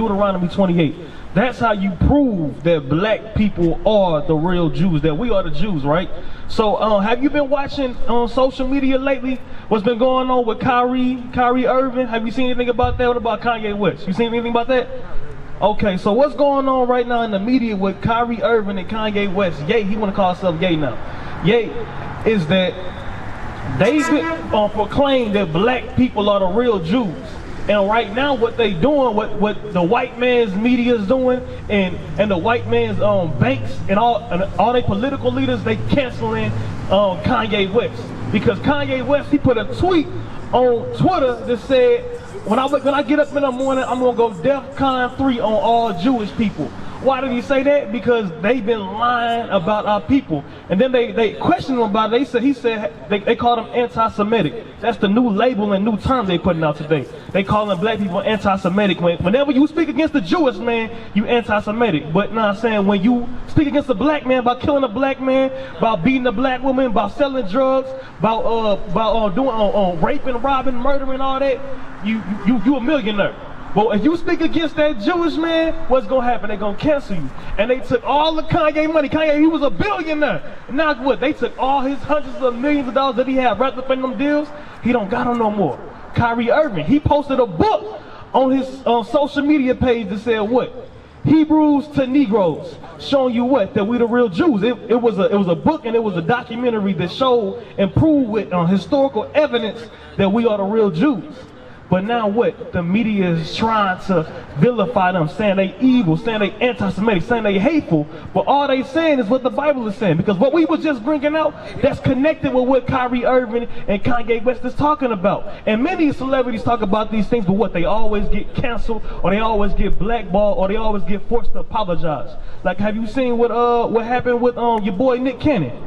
Deuteronomy 28. That's how you prove that black people are the real Jews, that we are the Jews, right? So have you been watching on social media lately what's been going on with Kyrie Irving? Have you seen anything about that? What about Kanye West? You seen anything about that? Okay, so what's going on right now in the media with Kyrie Irving and Kanye West? Ye, he want to call himself gay now. Ye is that they've proclaimed that black people are the real Jews. And right now what they doing, what the white man's media is doing, and the white man's banks and all their political leaders, they canceling Kanye West. Because Kanye West, he put a tweet on Twitter that said, when I get up in the morning, I'm gonna go DEFCON 3 on all Jewish people. Why did he say that? Because they've been lying about our people. And then they questioned him about it. They called him anti-Semitic. That's the new label and new term they putting out today. They calling black people anti-Semitic. Whenever you speak against the Jewish man, you anti-Semitic. But now I'm saying when you speak against a black man by killing a black man, about beating a black woman, about selling drugs, about doing raping, robbing, murdering, all that, you a millionaire. But if you speak against that Jewish man, what's going to happen? They're going to cancel you. And they took all the Kanye money. Kanye, he was a billionaire. Now what? They took all his hundreds of millions of dollars that he had wrapped up in them deals. He don't got them no more. Kyrie Irving, he posted a book on his social media page that said what? Hebrews to Negros, showing you what? That we the real Jews. It was a book and it was a documentary that showed and proved with historical evidence that we are the real Jews. But now what? The media is trying to vilify them, saying they evil, saying they anti-Semitic, saying they hateful. But all they saying is what the Bible is saying. Because what we was just bringing out, that's connected with what Kyrie Irving and Kanye West is talking about. And many celebrities talk about these things, but what? They always get canceled, or they always get blackballed, or they always get forced to apologize. Like, have you seen what happened with your boy Nick Cannon?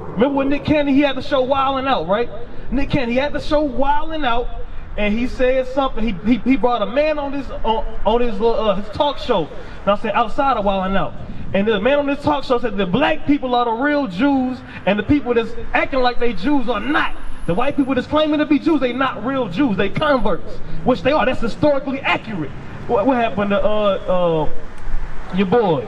Remember when Nick Cannon, he had the show Wildin' Out, right? Nick Cannon, he had the show Wildin' Out. And he said something. He brought a man on his talk show. Now I'm saying outside of Wildin' Out. And the man on this talk show said the black people are the real Jews, and the people that's acting like they Jews are not. The white people that's claiming to be Jews, they not real Jews. They converts, which they are. That's historically accurate. What happened to your boy?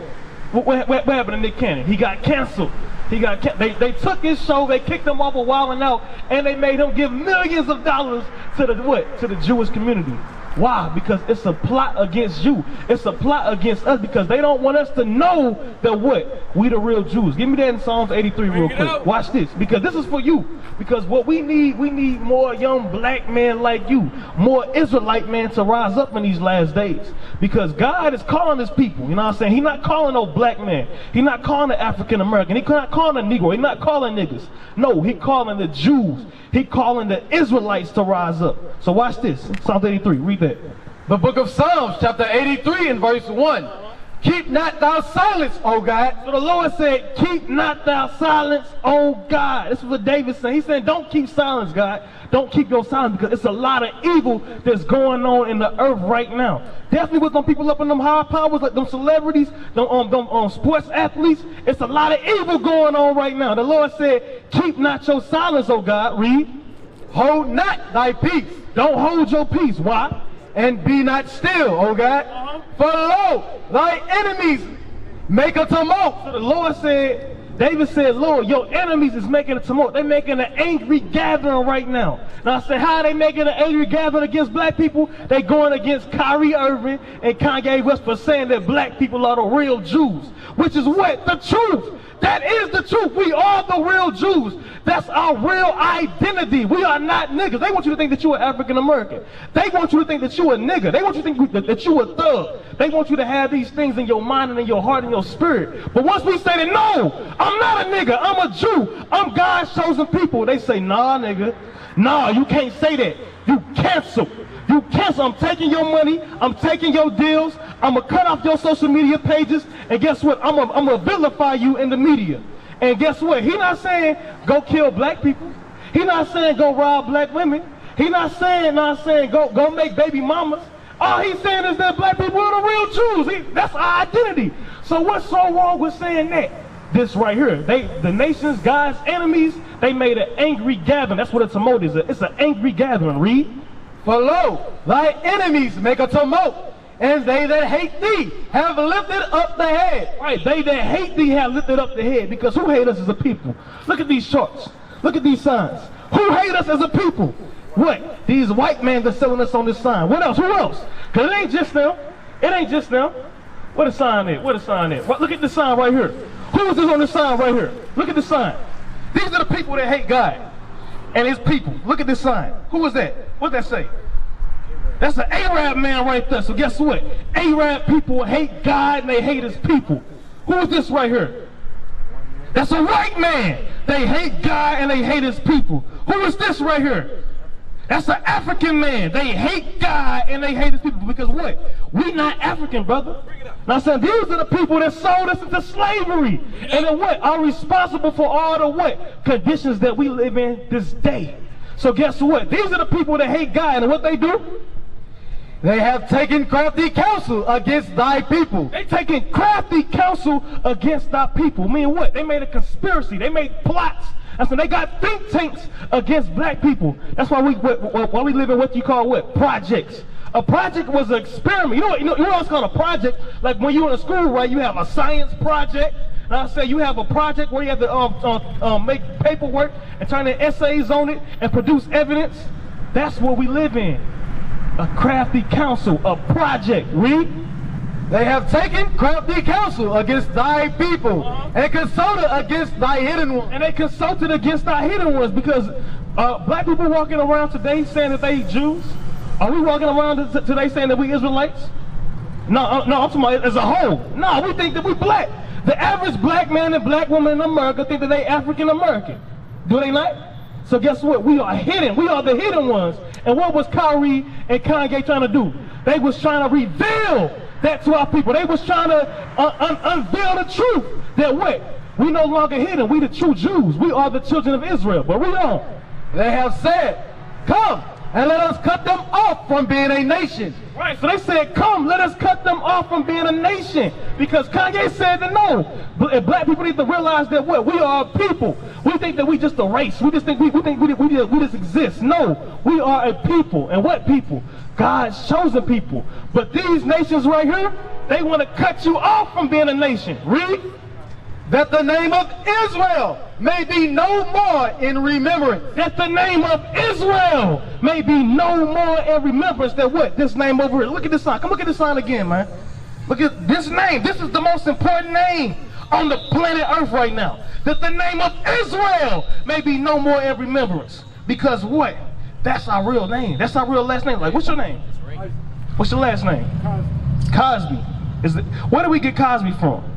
What happened to Nick Cannon? He got canceled. They took his show, they kicked him off of Wildin' Out, and they made him give millions of dollars to the Jewish community. Why? Because it's a plot against you. It's a plot against us because they don't want us to know that what? We the real Jews. Give me that in Psalms 83 real quick. Watch this, because this is for you. Because what we need more young black men like you, more Israelite men to rise up in these last days. Because God is calling his people, you know what I'm saying? He's not calling no black man. He's not calling the African American. He's not calling the Negro. He's not calling niggas. No, he's calling the Jews. He's calling the Israelites to rise up. So watch this, Psalms 83, read that. The book of Psalms, chapter 83 and verse 1. Keep not thou silence, O God. So the Lord said, keep not thou silence, O God. This is what David said. He said, don't keep silence, God. Don't keep your silence, because it's a lot of evil that's going on in the earth right now. Definitely with them people up in them high powers, like them celebrities, them sports athletes. It's a lot of evil going on right now. The Lord said, keep not your silence, O God. Read. Hold not thy peace. Don't hold your peace. Why? And be not still, O God. For lo, thy enemies make a tumult. So the Lord said, David said, Lord, your enemies is making a tumult. They're making an angry gathering right now. Now I said, how are they making an angry gathering against black people? They going against Kyrie Irving and Kanye West for saying that black people are the real Jews. Which is what? The truth. That is the truth. We are the real Jews. That's our real identity. We are not niggas. They want you to think that you're African American. They want you to think that you're a nigga. They want you to think that you're a thug. They want you to have these things in your mind and in your heart and your spirit. But once we say that, no, I'm not a nigga. I'm a Jew. I'm God's chosen people. They say, nah, nigga. Nah, you can't say that. You cancel. You cancel. I'm taking your money. I'm taking your deals. I'm going to cut off your social media pages. And guess what? I'm going to vilify you in the media. And guess what? He's not saying go kill black people. He's not saying go rob black women. He's not saying go make baby mamas. All he's saying is that black people are the real Jews. That's our identity. So what's so wrong with saying that? This right here. The nations, God's enemies, they made an angry gathering. That's what a tumult is. It's an angry gathering. Read. For lo, thy enemies make a tumult, and they that hate thee have lifted up the head. Right, they that hate thee have lifted up the head, because who hate us as a people? Look at these charts. Look at these signs. Who hate us as a people? What? These white men that's selling us on this sign. What else? Who else? Because it ain't just them. It ain't just them. What a sign is? What a sign is? Look at the sign right here. Who is this on the sign right here? Look at the sign. These are the people that hate God and his people. Look at this sign. Who is that? What does that say? That's an Arab man right there. So guess what? Arab people hate God and they hate his people. Who is this right here? That's a white man. They hate God and they hate his people. Who is this right here? That's an African man. They hate God and they hate his people. Because what? We not African, brother. Now I'm saying these are the people that sold us into slavery. And then what? Are responsible for all the what? Conditions that we live in this day. So guess what? These are the people that hate God. And what they do? They have taken crafty counsel against thy people. They taking crafty counsel against thy people. Meaning what? They made a conspiracy. They made plots. And so they got think tanks against black people. That's why we live in what you call what? Projects. A project was an experiment. You know what's called a project? Like when you're in a school, right? You have a science project. And I say you have a project where you have to make paperwork and turn in essays on it and produce evidence. That's what we live in. A crafty counsel, a project. Read. They have taken crafty counsel against thy people, and consulted against thy hidden ones. And they consulted against thy hidden ones, because black people walking around today saying that they Jews. Are we walking around today saying that we Israelites? No, I'm talking about as a whole. No, we think that we black. The average black man and black woman in America think that they African American. Do they not? So guess what? We are hidden. We are the hidden ones. And what was Kyrie and Kanye trying to do? They was trying to reveal that to our people. They was trying to unveil the truth. That what? We no longer hidden. We the true Jews. We are the children of Israel. But we don't. They have said, come and let us cut them off from being a nation. Right, so they said, come, let us cut them off from being a nation. Because Kanye said that no. Black people need to realize that what? We are a people. We think that we just a race. We just think we just exist. No, we are a people. And what people? God's chosen people. But these nations right here, they want to cut you off from being a nation. Read. That the name of Israel may be no more in remembrance. That the name of Israel may be no more in remembrance. That what? This name over here. Look at this sign. Come look at this sign again, man. Look at this name. This is the most important name on the planet Earth right now. That the name of Israel may be no more in remembrance. Because what? That's our real name. That's our real last name. Like, what's your name? What's your last name? Cosby. Where did we get Cosby from?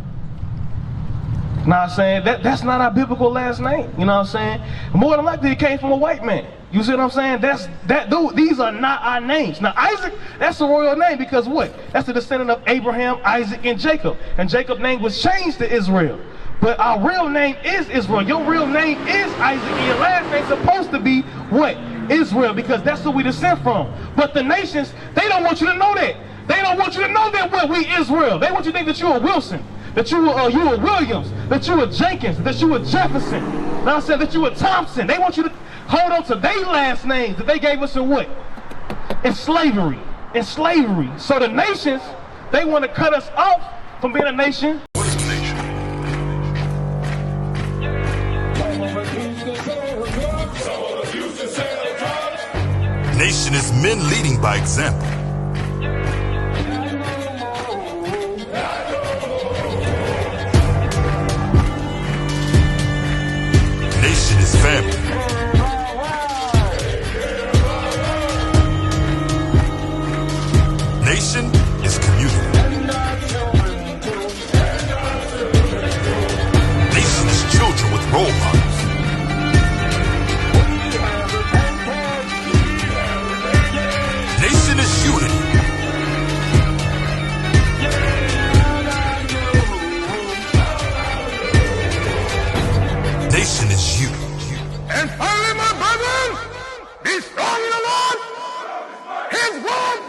Now I'm saying that's not our biblical last name. You know what I'm saying? More than likely it came from a white man. You see what I'm saying? These are not our names. Now Isaac, that's a royal name because what? That's the descendant of Abraham, Isaac, and Jacob. And Jacob's name was changed to Israel. But our real name is Israel. Your real name is Isaac, and your last name's supposed to be what? Israel, because that's who we descend from. But the nations, they don't want you to know that. They don't want you to know that what? We Israel. They want you to think that you're a Wilson, that you were Williams, that you were Jenkins, that you were Jefferson. Now I said that you were Thompson. They want you to hold on to their last names that they gave us in what? In slavery. In slavery. So the nations, they want to cut us off from being a nation. What is a nation? Nation is men leading by example. Nation is family. Nation is community. Nation is children with role models. Nation is unity. Nation is you. And finally, my brethren, be strong in the Lord, His word,